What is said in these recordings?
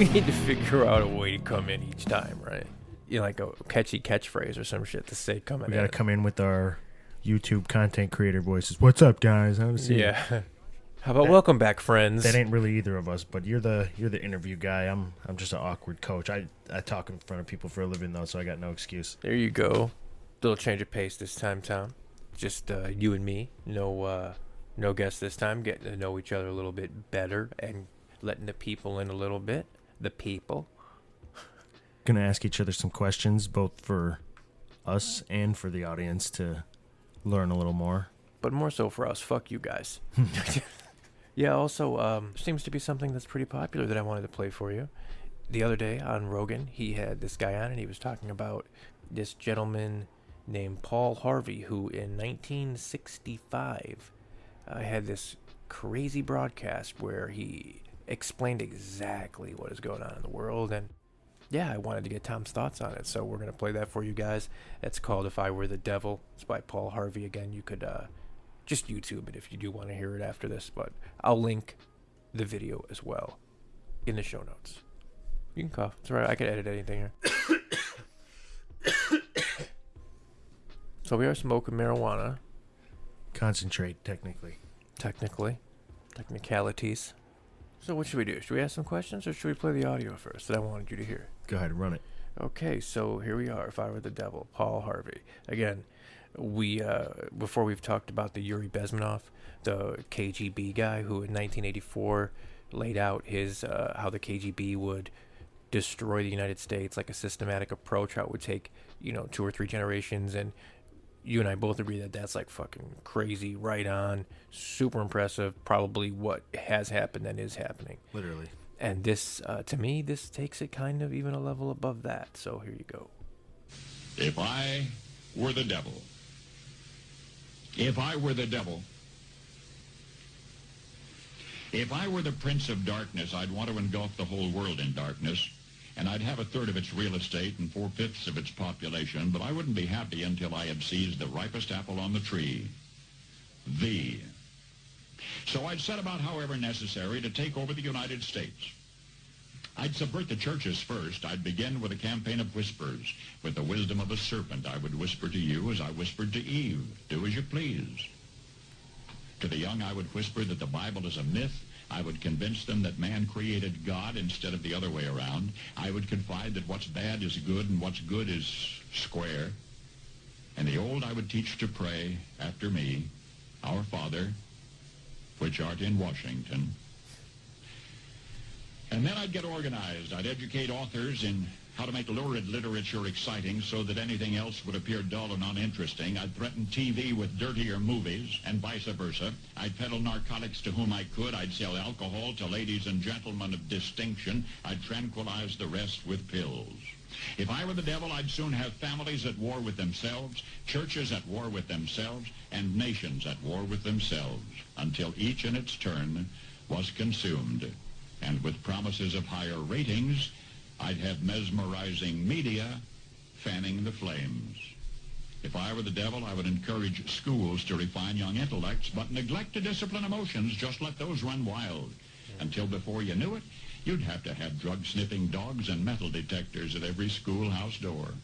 We need to figure out a way to come in each time, right? You know, like a catchy catchphrase or some shit to say coming in. We got to come in with our YouTube content creator voices. What's up, guys? How to see you? Yeah. How about welcome back, friends? That ain't really either of us, but you're the interview guy. I'm just an awkward coach. I talk in front of people for a living though, so I got no excuse. There you go. Little change of pace this time, Tom. Just you and me. No guests this time. Getting to know each other a little bit better and letting the people in a little bit. The people. Gonna ask each other some questions, both for us and for the audience to learn a little more. But more so for us. Fuck you guys. Yeah, also, seems to be something that's pretty popular that I wanted to play for you. The other day on Rogan, he had this guy on and he was talking about this gentleman named Paul Harvey, who in 1965 had this crazy broadcast where he explained exactly what is going on in the world. And yeah, I wanted to get Tom's thoughts on it, so we're going to play that for you guys. It's called If I Were the Devil. It's by Paul Harvey. Again, you could just YouTube it if you do want to hear it after this, but I'll link the video as well in the show notes. You can cough. It's all right. I can edit anything here. So we are smoking marijuana. Concentrate, technically. Technicalities. So what should we do? Should we ask some questions or should we play the audio first that I wanted you to hear? Go ahead and run it. Okay, so here we are. If I Were the Devil, Paul Harvey. Again, we before we've talked about the Yuri Bezmenov, the KGB guy who in 1984 laid out his how the KGB would destroy the United States, like a systematic approach, how it would take 2 or 3 generations, and you and I both agree that that's like fucking crazy, right on, super impressive, probably what has happened and is happening. Literally. And this, to me, this takes it kind of even a level above that. So here you go. If I were the devil, if I were the devil, if I were the prince of darkness, I'd want to engulf the whole world in darkness, and I'd have 1/3 of its real estate and 4/5 of its population, but I wouldn't be happy until I had seized the ripest apple on the tree, thee. So I'd set about, however necessary, to take over the United States. I'd subvert the churches first. I'd begin with a campaign of whispers. With the wisdom of a serpent, I would whisper to you as I whispered to Eve, do as you please. To the young, I would whisper that the Bible is a myth. I would convince them that man created God instead of the other way around. I would confide that what's bad is good and what's good is square. And the old I would teach to pray after me, Our Father, which art in Washington. And then I'd get organized. I'd educate authors in how to make lurid literature exciting so that anything else would appear dull and uninteresting. I'd threaten TV with dirtier movies and vice versa. I'd peddle narcotics to whom I could. I'd sell alcohol to ladies and gentlemen of distinction. I'd tranquilize the rest with pills. If I were the devil, I'd soon have families at war with themselves, churches at war with themselves, and nations at war with themselves, until each in its turn was consumed. And with promises of higher ratings, I'd have mesmerizing media fanning the flames. If I were the devil, I would encourage schools to refine young intellects, but neglect to discipline emotions. Just let those run wild. Until before you knew it, you'd have to have drug-sniffing dogs and metal detectors at every schoolhouse door.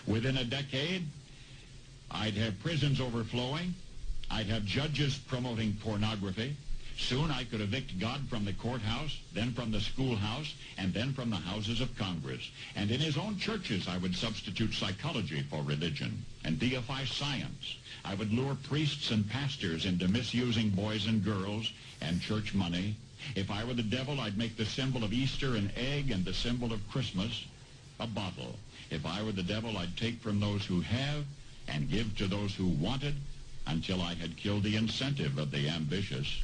Within a decade, I'd have prisons overflowing. I'd have judges promoting pornography. Soon I could evict God from the courthouse, then from the schoolhouse, and then from the houses of Congress. And in his own churches, I would substitute psychology for religion and deify science. I would lure priests and pastors into misusing boys and girls and church money. If I were the devil, I'd make the symbol of Easter an egg and the symbol of Christmas a bottle. If I were the devil, I'd take from those who have and give to those who wanted until I had killed the incentive of the ambitious.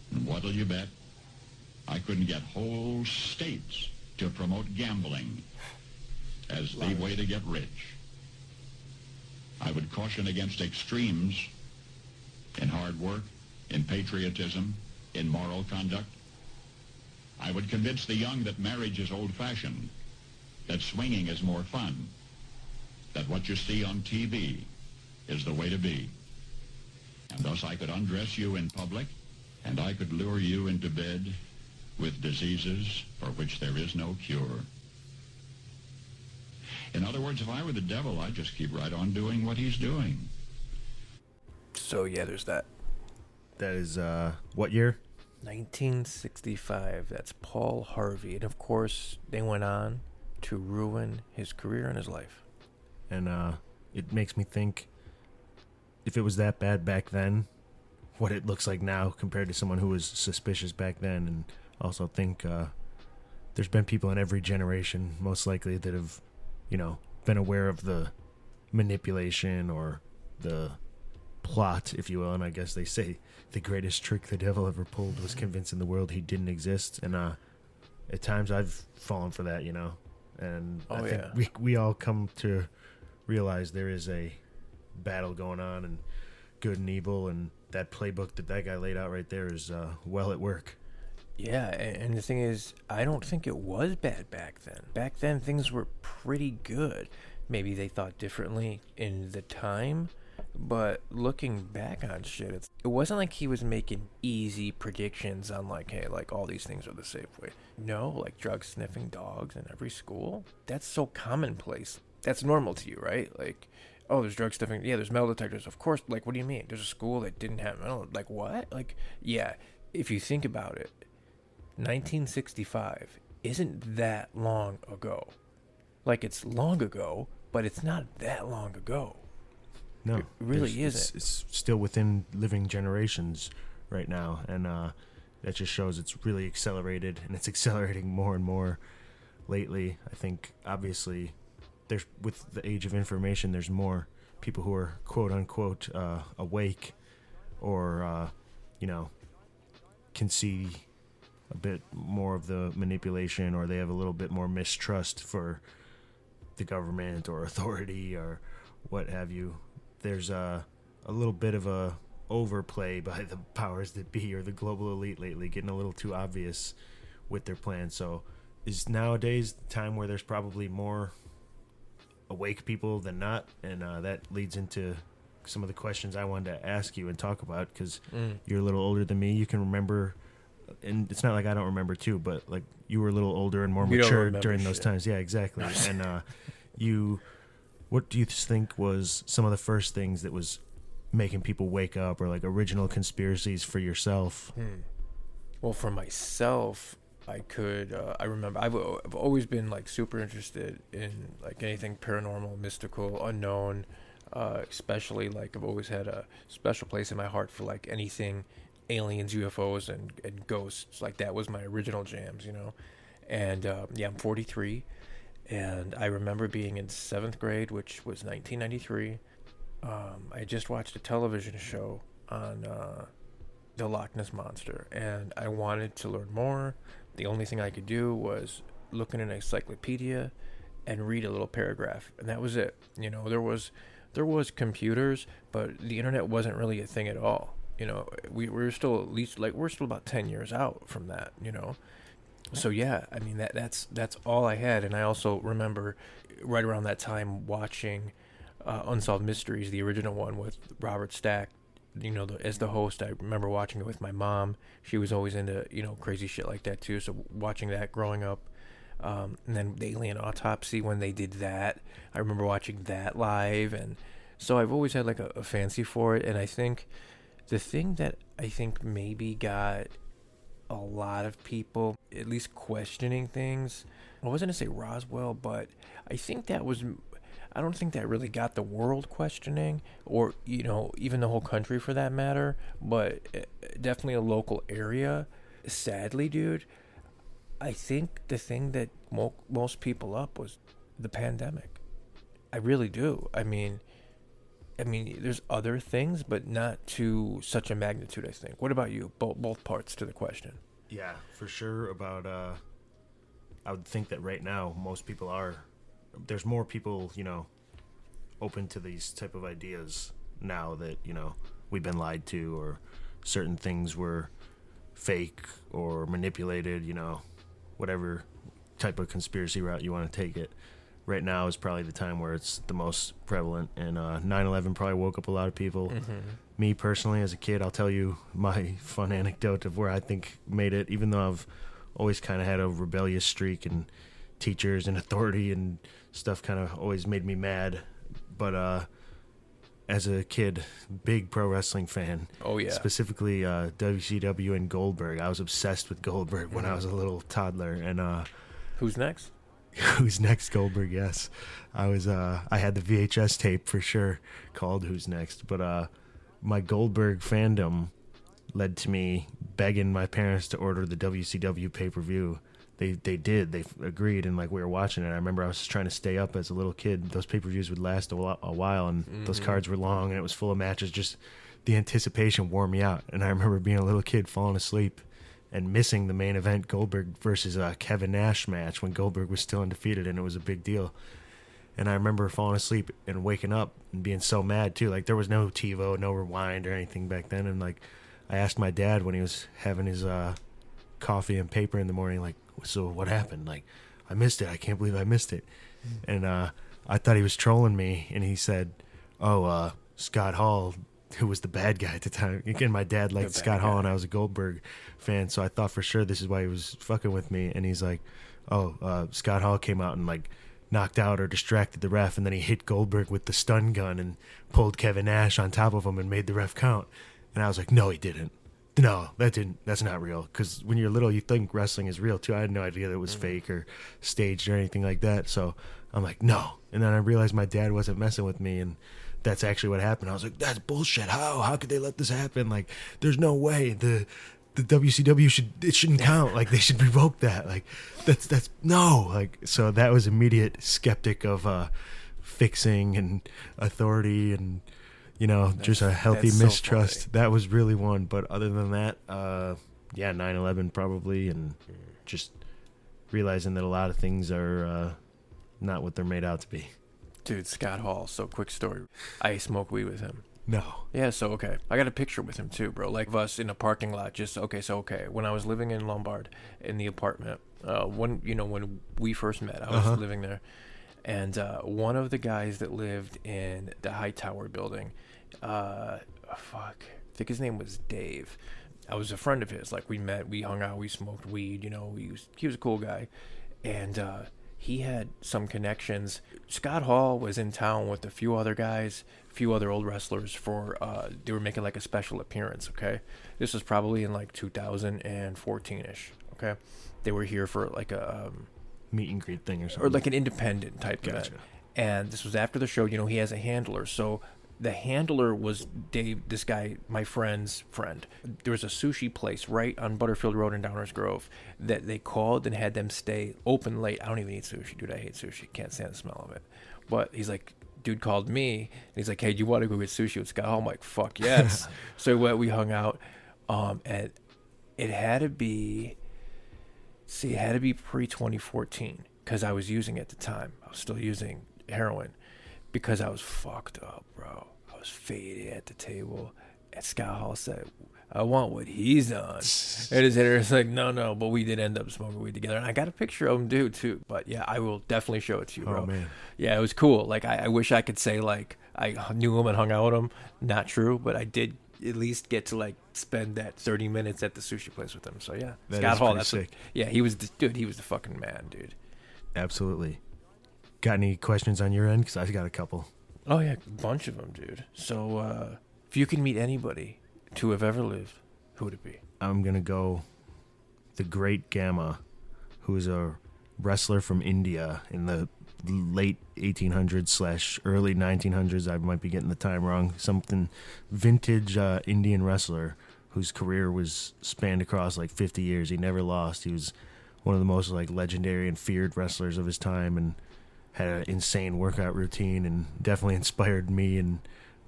And what'll you bet? I couldn't get whole states to promote gambling as the way to get rich. I would caution against extremes in hard work, in patriotism, in moral conduct. I would convince the young that marriage is old-fashioned, that swinging is more fun, that what you see on TV is the way to be. And thus I could undress you in public, and I could lure you into bed with diseases for which there is no cure. In other words, if I were the devil, I'd just keep right on doing what he's doing. So yeah, there's that. That is, what year? 1965. That's Paul Harvey. And of course, they went on to ruin his career and his life. And it makes me think, if it was that bad back then, what it looks like now compared to someone who was suspicious back then. And also think there's been people in every generation, most likely, that have, been aware of the manipulation or the plot, if you will. And I guess they say the greatest trick the devil ever pulled was convincing the world he didn't exist. And at times I've fallen for that, And I think we all come to realize there is a battle going on, and good and evil, and that playbook that guy laid out right there is well at work. Yeah, and the thing is, I don't think it was bad back then. Back then, things were pretty good. Maybe they thought differently in the time, but looking back on shit, it wasn't like he was making easy predictions on like, hey, like all these things are the safe way. No, like drug-sniffing dogs in every school? That's so commonplace. That's normal to you, right? Like, oh, there's drug sniffing. Yeah, there's metal detectors. Of course, like, what do you mean? There's a school that didn't have metal. Like, what? Like, yeah, if you think about it, 1965 isn't that long ago. Like, it's long ago, but it's not that long ago. No, it really isn't. It's still within living generations right now, and that just shows it's really accelerated, and it's accelerating more and more lately. I think, obviously, there's, with the age of information, there's more people who are quote unquote awake, or can see a bit more of the manipulation, or they have a little bit more mistrust for the government or authority or what have you. There's a little bit of a overplay by the powers that be or the global elite lately, getting a little too obvious with their plans. So is nowadays the time where there's probably more awake people than not, and that leads into some of the questions I wanted to ask you and talk about, because you're a little older than me. You can remember, and it's not like I don't remember too, but like you were a little older and more mature during those times. Yeah, exactly. And what do you think was some of the first things that was making people wake up, or like original conspiracies for yourself? Well, for myself, I remember I've always been like super interested in like anything paranormal, mystical, unknown, especially like I've always had a special place in my heart for like anything aliens, UFOs, and ghosts. Like that was my original jams, And I'm 43, and I remember being in 7th grade, which was 1993. I just watched a television show on the Loch Ness Monster, and I wanted to learn more. The only thing I could do was look in an encyclopedia and read a little paragraph, and that was it. There was computers, but the internet wasn't really a thing at all. We're still at least we're still about 10 years out from that. So yeah, I mean that's all I had. And I also remember right around that time watching Unsolved Mysteries, the original one with Robert Stack. As the host, I remember watching it with my mom. She was always into crazy shit like that too. So watching that growing up, and then the Alien Autopsy when they did that, I remember watching that live. And so I've always had like a fancy for it. And I think the thing that I think maybe got a lot of people at least questioning things, I wasn't going to say Roswell, but I think I don't think that really got the world questioning, or even the whole country for that matter, but definitely a local area. Sadly, dude, I think the thing that most people up was the pandemic. I really do. I mean, there's other things, but not to such a magnitude, I think. What about you? Both parts to the question. Yeah, for sure. About, I would think that right now, most people there's more people, open to these type of ideas now that, we've been lied to, or certain things were fake or manipulated, whatever type of conspiracy route you want to take it. Right now is probably the time where it's the most prevalent, and 9/11 probably woke up a lot of people. Me personally, as a kid, I'll tell you my fun anecdote of where I think made it, even though I've always kind of had a rebellious streak, and teachers and authority and stuff kind of always made me mad. But as a kid, big pro wrestling fan. Oh, yeah. Specifically WCW and Goldberg. I was obsessed with Goldberg when I was a little toddler. And Who's next? Who's Next? Goldberg, yes. I had the VHS tape for sure called Who's Next. But my Goldberg fandom led to me begging my parents to order the WCW pay-per-view. They did. They agreed, and like we were watching it. I remember I was trying to stay up as a little kid. Those pay-per-views would last a while, and those cards were long, and it was full of matches. Just the anticipation wore me out. And I remember being a little kid falling asleep and missing the main event, Goldberg versus Kevin Nash match, when Goldberg was still undefeated, and it was a big deal. And I remember falling asleep and waking up and being so mad too. Like there was no TiVo, no rewind or anything back then. And like I asked my dad when he was having his coffee and paper in the morning, like, so what happened? Like, I missed it. I can't believe I missed it. And I thought he was trolling me. And he said, Scott Hall, who was the bad guy at the time. Again, my dad liked Scott Hall, and I was a Goldberg fan, so I thought for sure this is why he was fucking with me. And he's like, Scott Hall came out and like knocked out or distracted the ref, and then he hit Goldberg with the stun gun and pulled Kevin Nash on top of him and made the ref count. And I was like, no, he didn't. No, that's not real. Because when you're little, you think wrestling is real too. I had no idea that it was fake or staged or anything like that. So I'm like, no. And then I realized my dad wasn't messing with me, and that's actually what happened. I was like, that's bullshit. How could they let this happen? Like, there's no way. The WCW shouldn't count. Like, they should revoke that. Like, that's no. Like, so that was immediate skeptic of fixing and authority and, just a healthy mistrust. So that was really one. But other than that, 9/11 probably, and just realizing that a lot of things are not what they're made out to be. Dude, Scott Hall. So quick story. I smoked weed with him. No. Yeah, so okay. I got a picture with him too, bro. Like of us in a parking lot. When I was living in Lombard in the apartment, when we first met, I was living there. And one of the guys that lived in the Hightower building, I think his name was Dave. I was a friend of his. Like, we met, we hung out, we smoked weed, he was a cool guy. And he had some connections. Scott Hall was in town with a few other guys, a few other old wrestlers for, they were making like a special appearance, okay? This was probably in like 2014-ish, okay? They were here for like a... meet and greet thing or something. Or like an independent type event. And this was after the show. He has a handler. So the handler was Dave, this guy, my friend's friend. There was a sushi place right on Butterfield Road in Downers Grove that they called and had them stay open late. I don't even eat sushi, dude. I hate sushi. Can't stand the smell of it. But he's like, dude called me. And he's like, hey, do you want to go get sushi with Scott Hall? I'm like, fuck yes. So we hung out. And it had to be... See, it had to be pre-2014 because I was using it at the time. I was still using heroin because I was fucked up, bro. I was faded at the table. And Scott Hall said, I want what he's on. And his hitter's like, no, but we did end up smoking weed together. And I got a picture of him, dude, too. But yeah, I will definitely show it to you, bro. Oh, man. Yeah, it was cool. Like, I wish I could say, like, I knew him and hung out with him. Not true, but I did at least get to like spend that 30 minutes at the sushi place with him. So yeah, that Scott Hall, that's sick. He was the fucking man, dude. Absolutely. Got any questions on your end? Because I've got a couple. Oh yeah, a bunch of them, dude. So if you can meet anybody to have ever lived, who would it be? I'm gonna go the Great Gamma, who is a wrestler from India in the late 1800s / early 1900s. I might be getting the time wrong. Something vintage Indian wrestler whose career was spanned across like 50 years. He never lost. He was one of the most like legendary and feared wrestlers of his time, and had an insane workout routine, and definitely inspired me and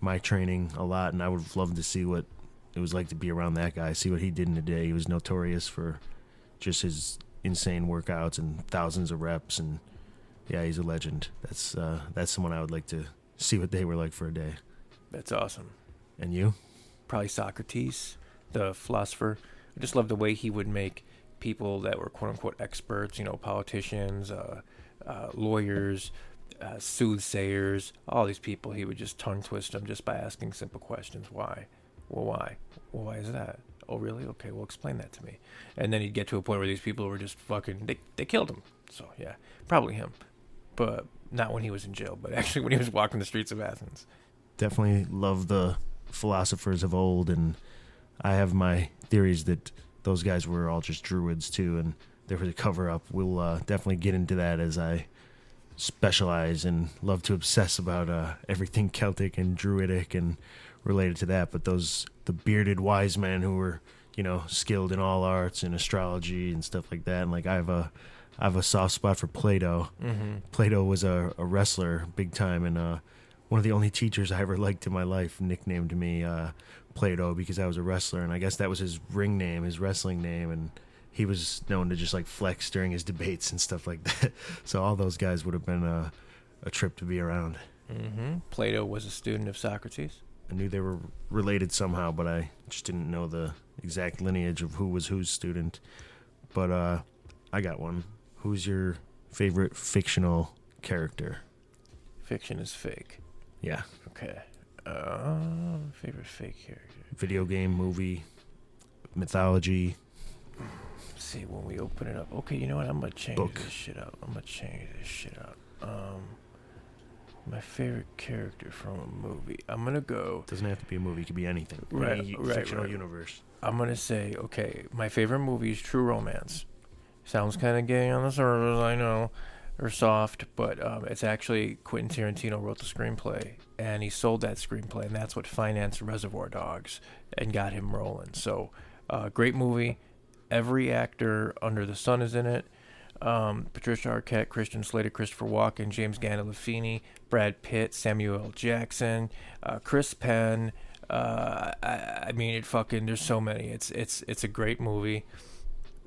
my training a lot. And I would have loved to see what it was like to be around that guy, see what he did in a day. He was notorious for just his insane workouts and thousands of reps, and yeah, he's a legend. That's someone I would like to see what they were like for a day. That's awesome. And you? Probably Socrates, the philosopher. I just love the way he would make people that were quote-unquote experts, politicians, lawyers, soothsayers, all these people, he would just tongue twist them just by asking simple questions. Why? Well, why? Well, why is that? Oh, really? Okay, well, explain that to me. And then he'd get to a point where these people were just fucking, they killed him. So, yeah, probably him. But not when he was in jail, but actually when he was walking the streets of Athens. Definitely love the philosophers of old, and I have my theories that those guys were all just druids too, and there was a cover-up. We'll definitely get into that as I specialize and love to obsess about everything Celtic and druidic and related to that. But the bearded wise men who were, skilled in all arts and astrology and stuff like that. And like I have a soft spot for Plato. Mm-hmm. Plato was a wrestler big time, and one of the only teachers I ever liked in my life nicknamed me Plato because I was a wrestler, and I guess that was his ring name, his wrestling name, and he was known to just like flex during his debates and stuff like that. So all those guys would have been a trip to be around. Mm-hmm. Plato was a student of Socrates. I knew they were related somehow, but I just didn't know the exact lineage of who was whose student. But I got one. Who's your favorite fictional character? Fiction is fake. Yeah. Okay. Favorite fake character. Video game, movie, mythology. Let's see, when we open it up. Okay, you know what? I'm going to change Book. this shit out. My favorite character from a movie. I'm going to go. Doesn't have to be a movie. It could be anything. Right, Any right, fictional right. universe. I'm going to say, okay, my favorite movie is True Romance. Sounds kind of gay on the surface, I know, or soft, but it's actually Quentin Tarantino wrote the screenplay, and he sold that screenplay, and that's what financed Reservoir Dogs and got him rolling. So, great movie. Every actor under the sun is in it. Patricia Arquette, Christian Slater, Christopher Walken, James Gandolfini, Brad Pitt, Samuel L. Jackson, Chris Penn. I mean, there's so many. It's a great movie.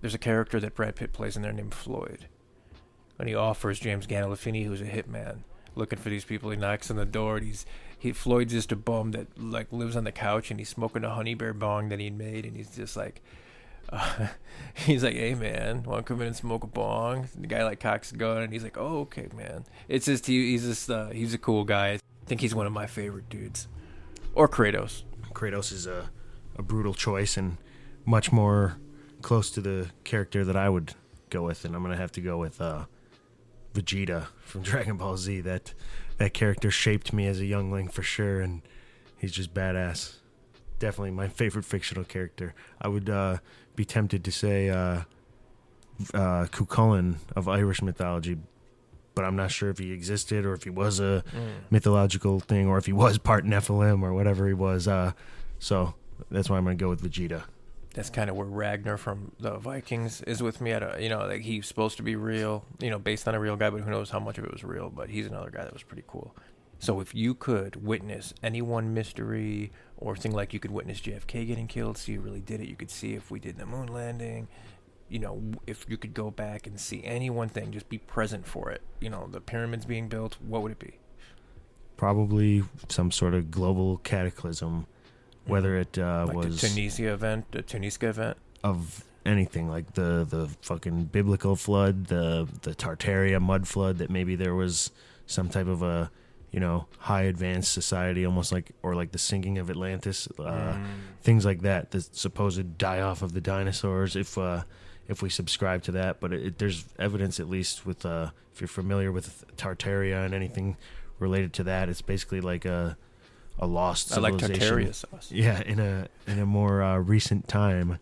There's a character that Brad Pitt plays in there named Floyd. And he offers James Gandolfini, who's a hitman, looking for these people. He knocks on the door, and Floyd's just a bum that like lives on the couch, and he's smoking a honey bear bong that he made, and he's just like, he's like, hey man, want to come in and smoke a bong? And the guy like cocks a gun, and he's like, oh okay man. It's just he's a cool guy. I think he's one of my favorite dudes. Or Kratos. Kratos is a brutal choice and much more close to the character that I would go with, and I'm gonna have to go with Vegeta from Dragon Ball Z. That character shaped me as a youngling for sure, and he's just badass. Definitely my favorite fictional character. I would be tempted to say Cuchulainn of Irish mythology, but I'm not sure if he existed or if he was a mythological thing or if he was part Nephilim or whatever he was. So that's why I'm going to go with Vegeta. That's kind of where Ragnar from the Vikings is with me. Like he's supposed to be real, based on a real guy, but who knows how much of it was real. But he's another guy that was pretty cool. So if you could witness any one mystery or thing, like you could witness JFK getting killed, see who really did it, you could see if we did the moon landing, if you could go back and see any one thing, just be present for it. The pyramids being built, what would it be? Probably some sort of global cataclysm, whether it like was the Tunisia event of anything, like the fucking biblical flood, the Tartaria mud flood, that maybe there was some type of a high advanced society, almost like the sinking of Atlantis, things like that. The supposed die off of the dinosaurs, if we subscribe to that. But there's evidence, at least with if you're familiar with Tartaria and anything related to that, it's basically like a lost civilization. I like Tartaria sauce. Yeah, in a more recent time,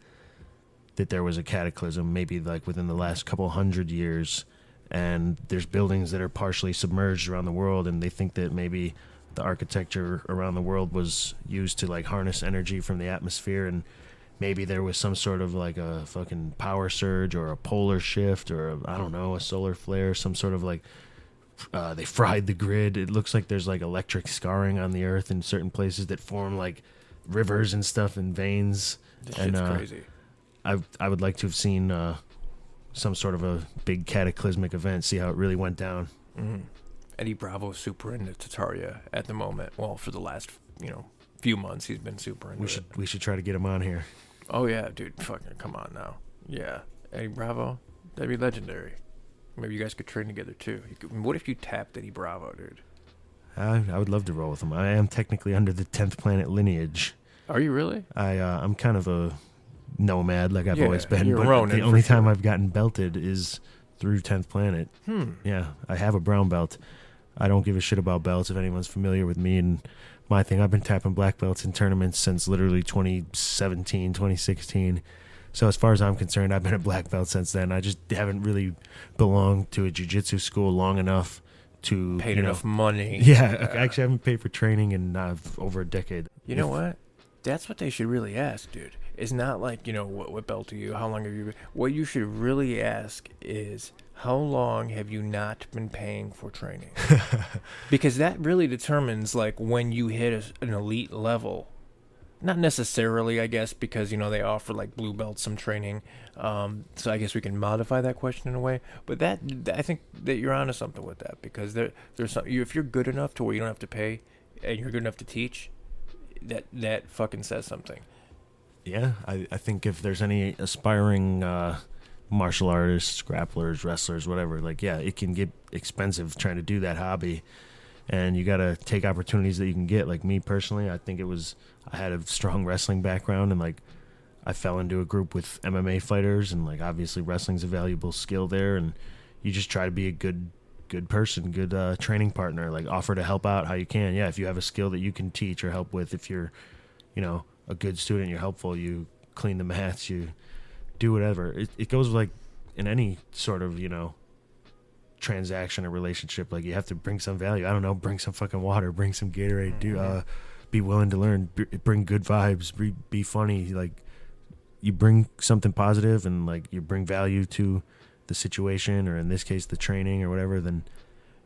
that there was a cataclysm, maybe like within the last couple 100 years. And there's buildings that are partially submerged around the world, and they think that maybe the architecture around the world was used to like harness energy from the atmosphere, and maybe there was some sort of like a fucking power surge or a polar shift or a solar flare, some sort of like they fried the grid. It looks like there's like electric scarring on the earth in certain places that form like rivers and stuff and veins. This and shit's crazy. I would like to have seen some sort of a big cataclysmic event, see how it really went down. Mm-hmm. Eddie Bravo's super into Tartaria at the moment. Well, for the last few months, he's been super into it. We should try to get him on here. Oh yeah, dude, fucking come on now. Yeah, Eddie Bravo, that'd be legendary. Maybe you guys could train together too. What if you tapped Eddie Bravo, dude? I would love to roll with him. I am technically under the 10th planet lineage. Are you really? I'm kind of a nomad like I've always been. you're But Ronin the only for sure. time I've gotten belted is through 10th Planet. Yeah, I have a brown belt. I don't give a shit about belts if anyone's familiar with me and my thing. I've been tapping black belts in tournaments since literally 2017, 2016. So as far as I'm concerned, I've been a black belt since then. I just haven't really belonged to a jiu-jitsu school long enough to Paid enough money. Yeah, I actually haven't paid for training in over a decade. You know what? That's what they should really ask, dude. It's not like, what belt are you? How long have you been? What you should really ask is, how long have you not been paying for training? Because that really determines, like, when you hit an elite level. Not necessarily, I guess, because, they offer, like, blue belts some training. So I guess we can modify that question in a way. But I think that you're onto something with that. Because there's some, if you're good enough to where you don't have to pay and you're good enough to teach, that fucking says something. Yeah, I think if there's any aspiring martial artists, grapplers, wrestlers, whatever, like, yeah, it can get expensive trying to do that hobby. And you got to take opportunities that you can get. Like me personally, I think I had a strong wrestling background, and like I fell into a group with MMA fighters, and like obviously wrestling's a valuable skill there, and you just try to be a good person, good training partner, like offer to help out how you can. Yeah, if you have a skill that you can teach or help with, if you're, a good student, you're helpful, you clean the mats, you do whatever. It goes like in any sort of, transaction or relationship. Like you have to bring some value. I don't know, bring some fucking water, bring some Gatorade, be willing to learn, bring good vibes, be funny. Like you bring something positive and like you bring value to the situation, or in this case the training or whatever, then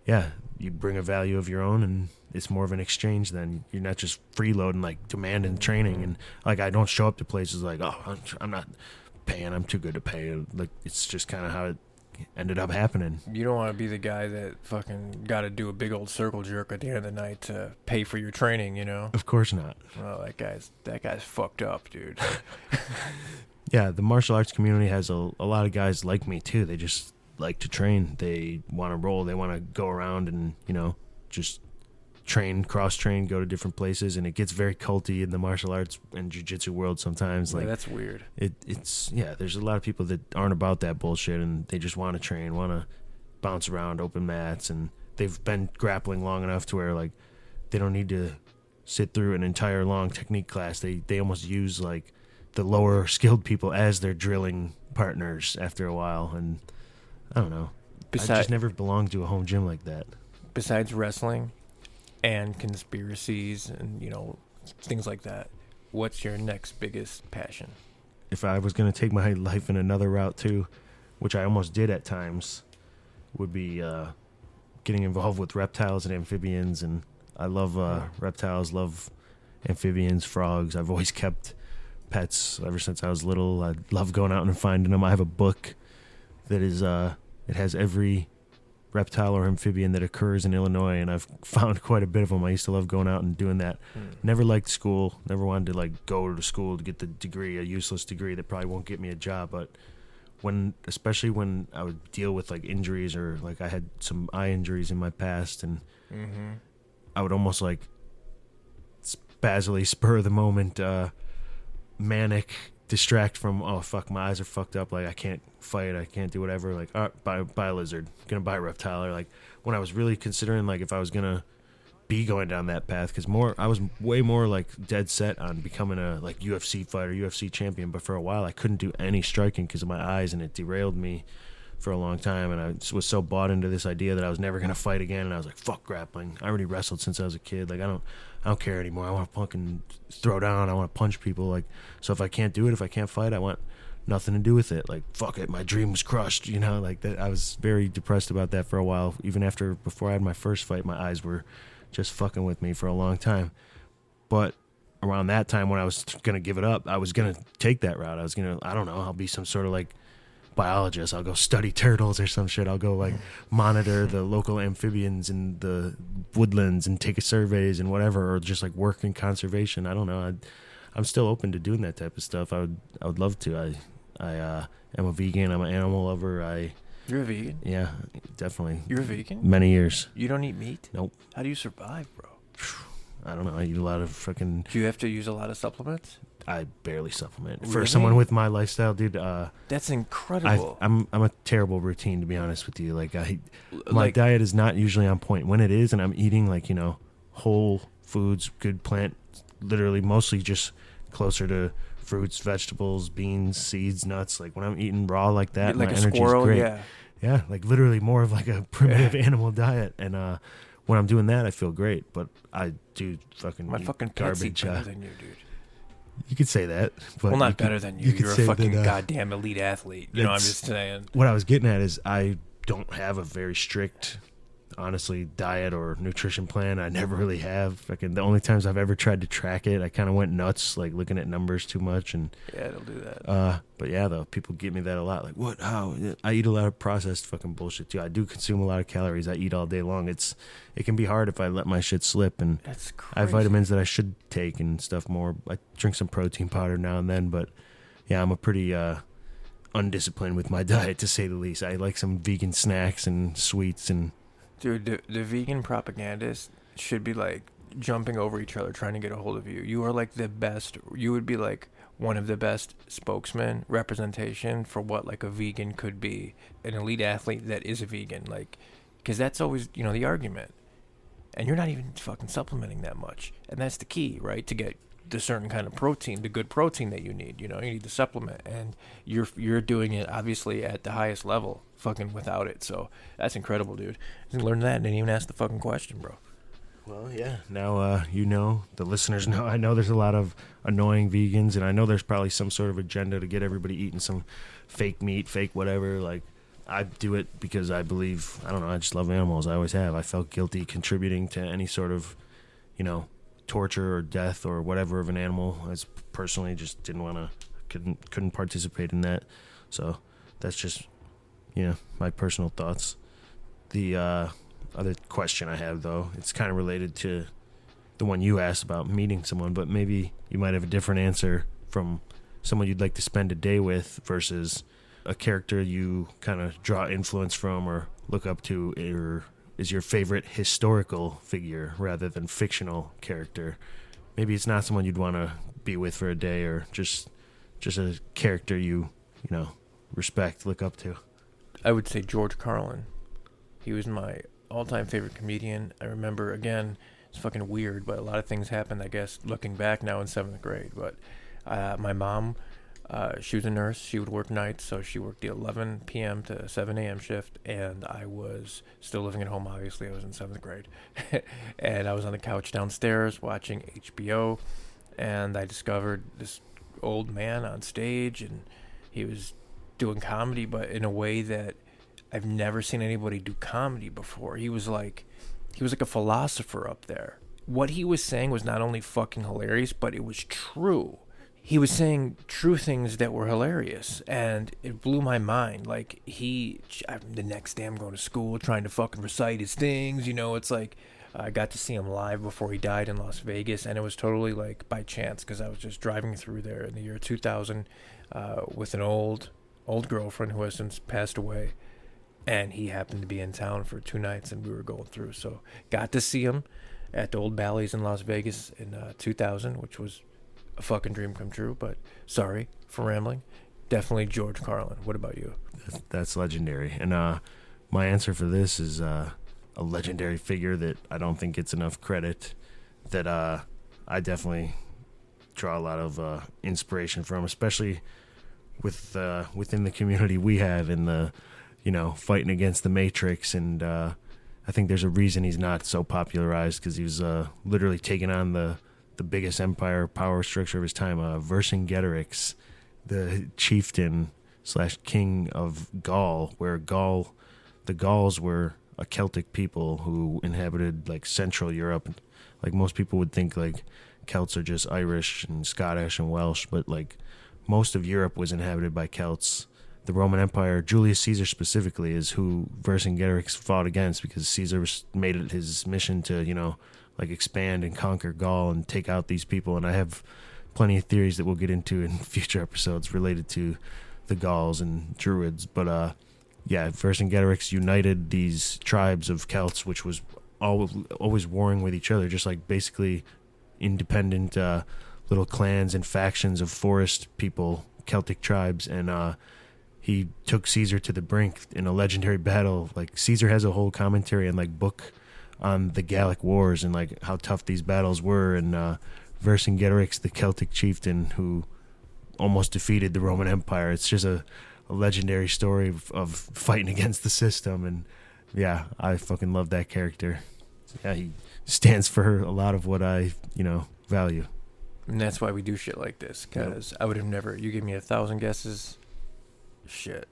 yeah, you bring a value of your own, and it's more of an exchange. Then you're not just freeloading, like demanding training. And like I don't show up to places like, oh, I'm not paying, I'm too good to pay. Like it's just kind of how it ended up happening. You don't want to be the guy that fucking got to do a big old circle jerk at the end of the night to pay for your training, Of course not. Well, that guy's fucked up, dude. Yeah, the martial arts community has a lot of guys like me too. They just like to train. They want to roll. They want to go around and, just train, cross-train, go to different places. And it gets very culty in the martial arts and jiu-jitsu world sometimes. Yeah, like that's weird. It's there's a lot of people that aren't about that bullshit, and they just want to train, want to bounce around, open mats. And they've been grappling long enough to where, like, they don't need to sit through an entire long technique class. They almost use, like, the lower skilled people as their drilling partners after a while. And I don't know. I just never belonged to a home gym like that. Besides wrestling and conspiracies and, things like that, what's your next biggest passion? If I was going to take my life in another route too, which I almost did at times, would be getting involved with reptiles and amphibians. And I love reptiles, love amphibians, frogs. I've always kept pets ever since I was little. I love going out and finding them. I have a book that is it has every reptile or amphibian that occurs in Illinois, and I've found quite a bit of them. I used to love going out and doing that. Never liked school. Never wanted to like go to school to get the degree, a useless degree that probably won't get me a job. But especially when I would deal with like injuries, or like I had some eye injuries in my past, and I would almost like spasmily, spur of the moment, manic, distract from, oh fuck, my eyes are fucked up, like I can't fight, I can't do whatever, like, all right, buy a lizard, gonna buy a reptile. Or like when I was really considering like if I was gonna be going down that path, because I was way more like dead set on becoming a like UFC fighter, UFC champion. But for a while I couldn't do any striking because of my eyes, and it derailed me for a long time. And I was so bought into this idea that I was never gonna fight again, and I was like, fuck grappling, I already wrestled since I was a kid, like I don't care anymore. I want to fucking throw down. I want to punch people. Like, so if I can't do it, if I can't fight, I want nothing to do with it. Like, fuck it. My dream was crushed, like that. I was very depressed about that for a while. Even before I had my first fight, my eyes were just fucking with me for a long time. But around that time when I was going to give it up, I was going to take that route. I was going to, I don't know, I'll be some sort of like biologist. I'll go study turtles or some shit. I'll go like monitor the local amphibians in the woodlands and take surveys and whatever, or just like work in conservation. I don't know. I'm still open to doing that type of stuff. I would love to. I am a vegan. I'm an animal lover. You're a vegan? Yeah, definitely. You're a vegan? Many years. You don't eat meat? Nope. How do you survive, bro? I don't know. I eat a lot of fucking... Do you have to use a lot of supplements? I barely supplement. Really? For someone with my lifestyle, dude, That's incredible. I'm a terrible routine, to be honest with you. Like my Like- diet is not usually on point. When it is, and I'm eating like, you know, whole foods, good plant, literally mostly just closer to fruits, vegetables, beans, seeds, nuts. Like when I'm eating raw like that, like my a energy's squirrel, great. yeah. Yeah, like literally more of like a primitive animal diet. And when I'm doing that, I feel great. But I do fucking My eat fucking pets eat garbage. better than you, dude. You could say that. But Well, not you better could- than you. could You're a say fucking that, goddamn elite athlete. You know, I'm it's- just saying. What I was getting at is I don't have a very strict, honestly, diet or nutrition plan. I never really have. Fucking the only times I've ever tried to track it, I kind of went nuts, like looking at numbers too much. And Yeah, it'll do that. but yeah, though, people give me that a lot. Like, what? How? I eat a lot of processed fucking bullshit too. I do consume a lot of calories. I eat all day long. It can be hard if I let my shit slip. And That's crazy. I have vitamins that I should take and stuff more. I drink some protein powder now and then, but yeah, I'm a pretty undisciplined with my diet, to say the least. I like some vegan snacks and sweets and. Dude, the vegan propagandists should be like jumping over each other trying to get a hold of you. You are like the best. You would be like one of the best spokesmen, representation for what like a vegan could be, an elite athlete that is a vegan. Like, because that's always, you know, the argument. And you're not even fucking supplementing that much. And that's the key, right? To get the certain kind of protein, the good protein that you need. You know, you need the supplement, and you're doing it obviously at the highest level, fucking without it. So that's incredible, dude. I didn't learn that and didn't even ask the fucking question, bro. Well, yeah. Now, you know, the listeners know. I know there's a lot of annoying vegans, and I know there's probably some sort of agenda to get everybody eating some fake meat, fake whatever. Like, I do it because I believe, I don't know, I just love animals. I always have. I felt guilty contributing to any sort of, you know, torture or death or whatever of an animal. I personally just didn't want to, couldn't participate in that. So that's just, you know, my personal thoughts. The other question I have, though, it's kind of related to the one you asked about meeting someone, but maybe you might have a different answer from someone you'd like to spend a day with versus a character you kind of draw influence from or look up to, or is your favorite historical figure rather than fictional character. Maybe it's not someone you'd want to be with for a day, or just a character you know, respect, look up to. I would say George Carlin. He was my all-time favorite comedian. I remember, again, it's fucking weird, but a lot of things happened, I guess, looking back now in 7th grade. But my mom, she was a nurse. She would work nights, so she worked the 11 p.m. to 7 a.m. shift, and I was still living at home, obviously. I was in 7th grade. And I was on the couch downstairs watching HBO, and I discovered this old man on stage, and he was doing comedy, but in a way that I've never seen anybody do comedy before. He was like a philosopher up there. What he was saying was not only fucking hilarious, but it was true. He was saying true things that were hilarious, and it blew my mind. Like, the next day I'm going to school trying to fucking recite his things, you know. It's like I got to see him live before he died in Las Vegas, and it was totally like by chance, because I was just driving through there in the year 2000 with an old girlfriend who has since passed away, and he happened to be in town for 2 nights, and we were going through, so got to see him at the old Bally's in Las Vegas in 2000, which was a fucking dream come true. But sorry for rambling. Definitely George Carlin. What about you? That's legendary. And my answer for this is a legendary figure that I don't think gets enough credit, that I definitely draw a lot of inspiration from, especially with within the community we have in the, you know, fighting against the Matrix. And I think there's a reason he's not so popularized, because he was literally taking on the biggest empire power structure of his time, Vercingetorix, the chieftain / king of Gaul, where the Gauls were a Celtic people who inhabited like Central Europe. Like, most people would think like Celts are just Irish and Scottish and Welsh, but like most of Europe was inhabited by Celts. The Roman Empire, Julius Caesar specifically, is who Vercingetorix fought against, because Caesar made it his mission to, you know, like expand and conquer Gaul and take out these people. And I have plenty of theories that we'll get into in future episodes related to the Gauls and Druids. But yeah, Vercingetorix united these tribes of Celts, which was always warring with each other, just like basically independent little clans and factions of forest people, Celtic tribes, and he took Caesar to the brink in a legendary battle. Like, Caesar has a whole commentary and like book on the Gallic Wars and like how tough these battles were, and Vercingetorix, the Celtic chieftain who almost defeated the Roman Empire. It's just a legendary story of fighting against the system, and yeah, I fucking love that character. Yeah, he stands for a lot of what I, value. And that's why we do shit like this, because I would have never, you give me 1,000 guesses, shit,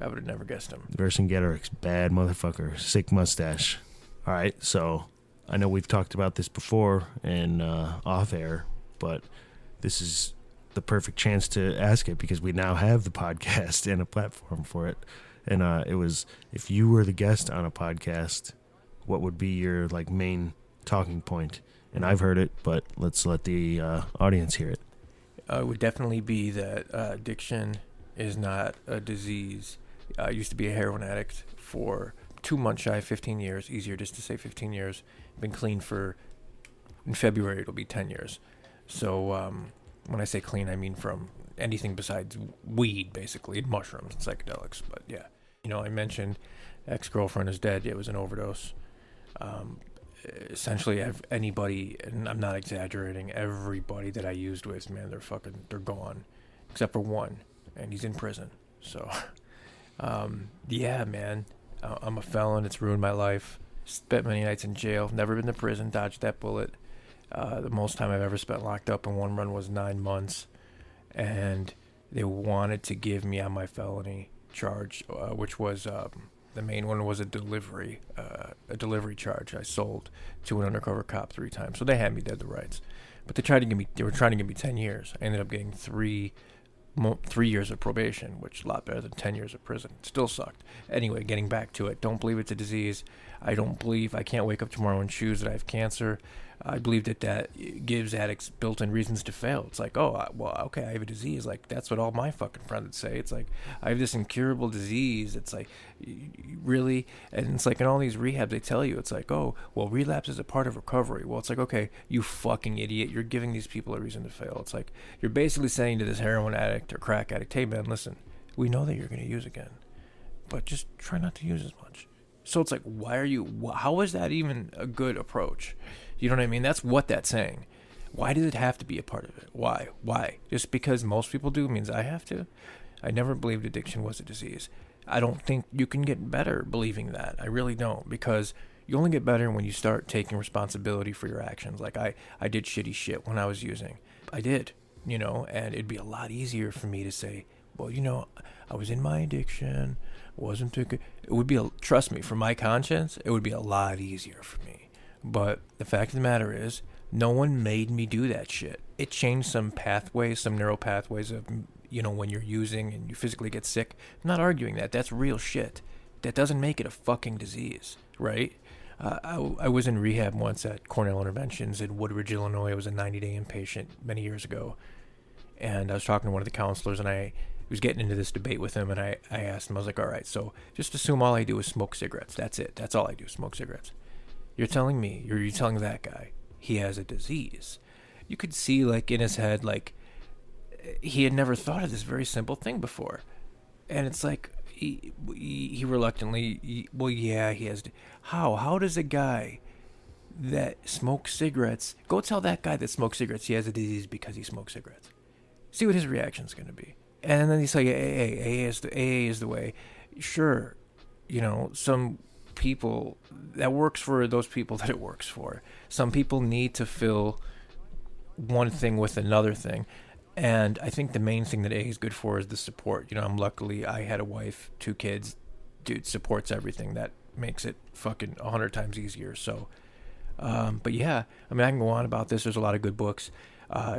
I would have never guessed him. Vercingetorix, bad motherfucker, sick mustache. All right, so I know we've talked about this before and off air, but this is the perfect chance to ask it because we now have the podcast and a platform for it. And it was, if you were the guest on a podcast, what would be your like main talking point? And I've heard it, but let's let the audience hear it. It would definitely be that addiction is not a disease. I used to be a heroin addict for 2 months shy of 15 years. Easier just to say 15 years. Been clean in February, it'll be 10 years. So when I say clean, I mean from anything besides weed, basically, and mushrooms and psychedelics. But yeah, I mentioned ex-girlfriend is dead. It was an overdose. Essentially, anybody, and I'm not exaggerating, everybody that I used with, man, they're gone, except for one, and he's in prison. So, yeah, man, I'm a felon. It's ruined my life. Spent many nights in jail. Never been to prison. Dodged that bullet. The most time I've ever spent locked up in one run was 9 months, and they wanted to give me on my felony charge, which was the main one was a delivery charge. I sold to an undercover cop 3 times, so they had me dead to rights. But they were trying to give me 10 years. I ended up getting 3 years of probation, which is a lot better than 10 years of prison. It still sucked. Anyway, getting back to it, don't believe it's a disease. I can't wake up tomorrow and choose that I have cancer. I believe that gives addicts built-in reasons to fail. It's like, okay, I have a disease. Like, that's what all my fucking friends would say. It's like, I have this incurable disease. It's like, really? And it's like in all these rehabs, they tell you, it's like, relapse is a part of recovery. Well, it's like, okay, you fucking idiot. You're giving these people a reason to fail. It's like, you're basically saying to this heroin addict or crack addict, hey, man, listen, we know that you're going to use again, but just try not to use as much. So it's like, how is that even a good approach? You know what I mean? That's what that's saying. Why does it have to be a part of it? Why? Just because most people do means I have to? I never believed addiction was a disease. I don't think you can get better believing that. I really don't, because you only get better when you start taking responsibility for your actions. Like I did shitty shit when I was using. I did, and it'd be a lot easier for me to say, well, I was in my addiction, wasn't too good. It would be, trust me, for my conscience, it would be a lot easier for me. But the fact of the matter is, no one made me do that shit. It changed some pathways, some neural pathways of, when you're using and you physically get sick. I'm not arguing that. That's real shit. That doesn't make it a fucking disease, right? I was in rehab once at Cornell Interventions in Woodridge, Illinois. I was a 90-day inpatient many years ago. And I was talking to one of the counselors, and I was getting into this debate with him, and I asked him, I was like, all right, so just assume all I do is smoke cigarettes. That's it. That's all I do, smoke cigarettes. You're telling that guy he has a disease. You could see, like, in his head, like, he had never thought of this very simple thing before. And it's like, he reluctantly, he has, how does a guy that smokes cigarettes, go tell that guy that smokes cigarettes he has a disease because he smokes cigarettes. See what his reaction's going to be. And then he's like, AA is the way. Sure, some people, that works for those people that it works for. Some people need to fill one thing with another thing. And I think the main thing that AA is good for is the support. I had a wife, 2 kids. Dude, supports everything. That makes it fucking 100 times easier. So, but yeah, I can go on about this. There's a lot of good books.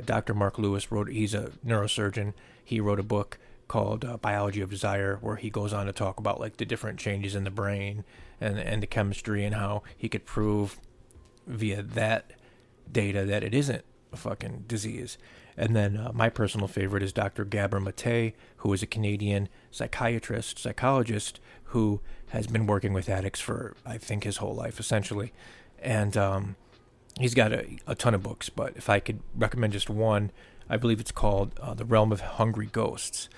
Dr. Mark Lewis he's a neurosurgeon. He wrote a book called Biology of Desire, where he goes on to talk about like the different changes in the brain and the chemistry, and how he could prove via that data that it isn't a fucking disease. And then my personal favorite is Dr. Gabor Mate, who is a Canadian psychologist, who has been working with addicts for, I think, his whole life, essentially. And He's got a ton of books, but if I could recommend just one, I believe it's called The Realm of Hungry Ghosts.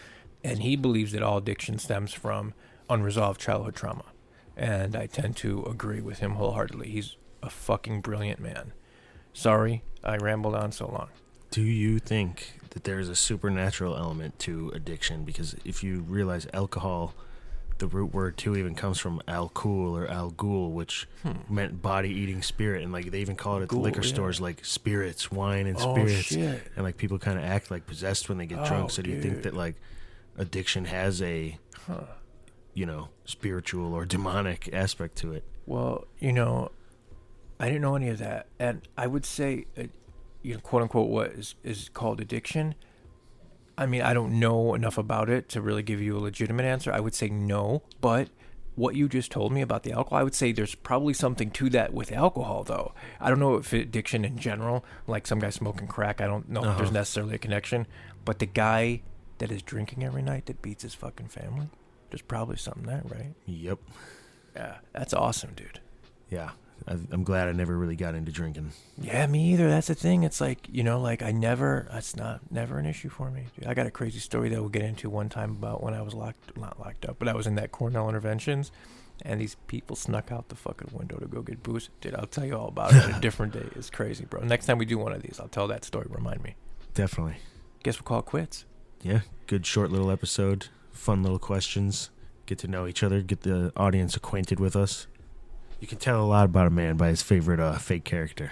And he believes that all addiction stems from unresolved childhood trauma. And I tend to agree with him wholeheartedly. He's a fucking brilliant man. Sorry, I rambled on so long. Do you think that there is a supernatural element to addiction? Because if you realize alcohol, the root word too even comes from al-Kul or al-Ghul, which meant body-eating spirit, and like they even call it at the liquor stores like spirits, wine and spirits, shit. and like people kind of act like possessed when they get drunk. So do you think that like addiction has a spiritual or demonic aspect to it? Well, I didn't know any of that, and I would say, quote unquote, what is called addiction. I mean, I don't know enough about it to really give you a legitimate answer. I would say no, but what you just told me about the alcohol, I would say there's probably something to that with alcohol, though. I don't know if addiction in general, like some guy smoking crack, I don't know if there's necessarily a connection, but the guy that is drinking every night that beats his fucking family, there's probably something there, right? Yep. Yeah, that's awesome, dude. Yeah. I'm glad I never really got into drinking. Yeah, me either. That's the thing. It's like, that's never an issue for me. Dude, I got a crazy story that we'll get into one time about when I was not locked up, but I was in that Cornell interventions, and these people snuck out the fucking window to go get booze. Dude, I'll tell you all about it on a different day. It's crazy, bro. Next time we do one of these, I'll tell that story. Remind me. Definitely. Guess we'll call it quits. Yeah, good short little episode. Fun little questions. Get to know each other. Get the audience acquainted with us. You can tell a lot about a man by his favorite fake character.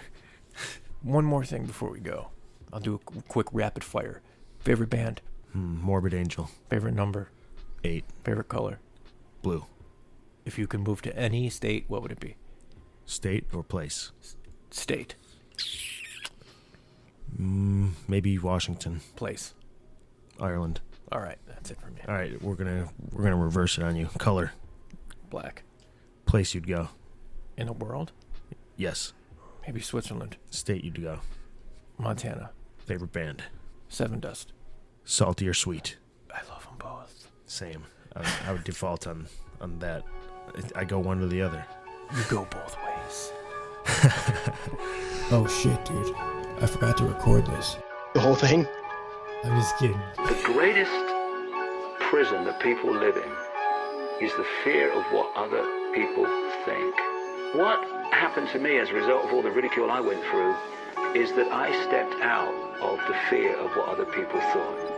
One more thing before we go. I'll do a quick rapid fire. Favorite band? Morbid Angel. Favorite number? 8. Favorite color? Blue. If you could move to any state, what would it be? State or place? State. Maybe Washington. Place. Ireland. All right, that's it for me. All right, we're gonna reverse it on you. Color. Black. Place you'd go. In the world? Yes. Maybe Switzerland. State you'd go. Montana. Favorite band. Seven Dust. Salty or sweet? I love them both. Same. I would default on that. I go one or the other. You go both ways. Oh shit, dude. I forgot to record this. The whole thing? I'm just kidding. The greatest prison that people live in is the fear of what other people think. What happened to me as a result of all the ridicule I went through is that I stepped out of the fear of what other people thought.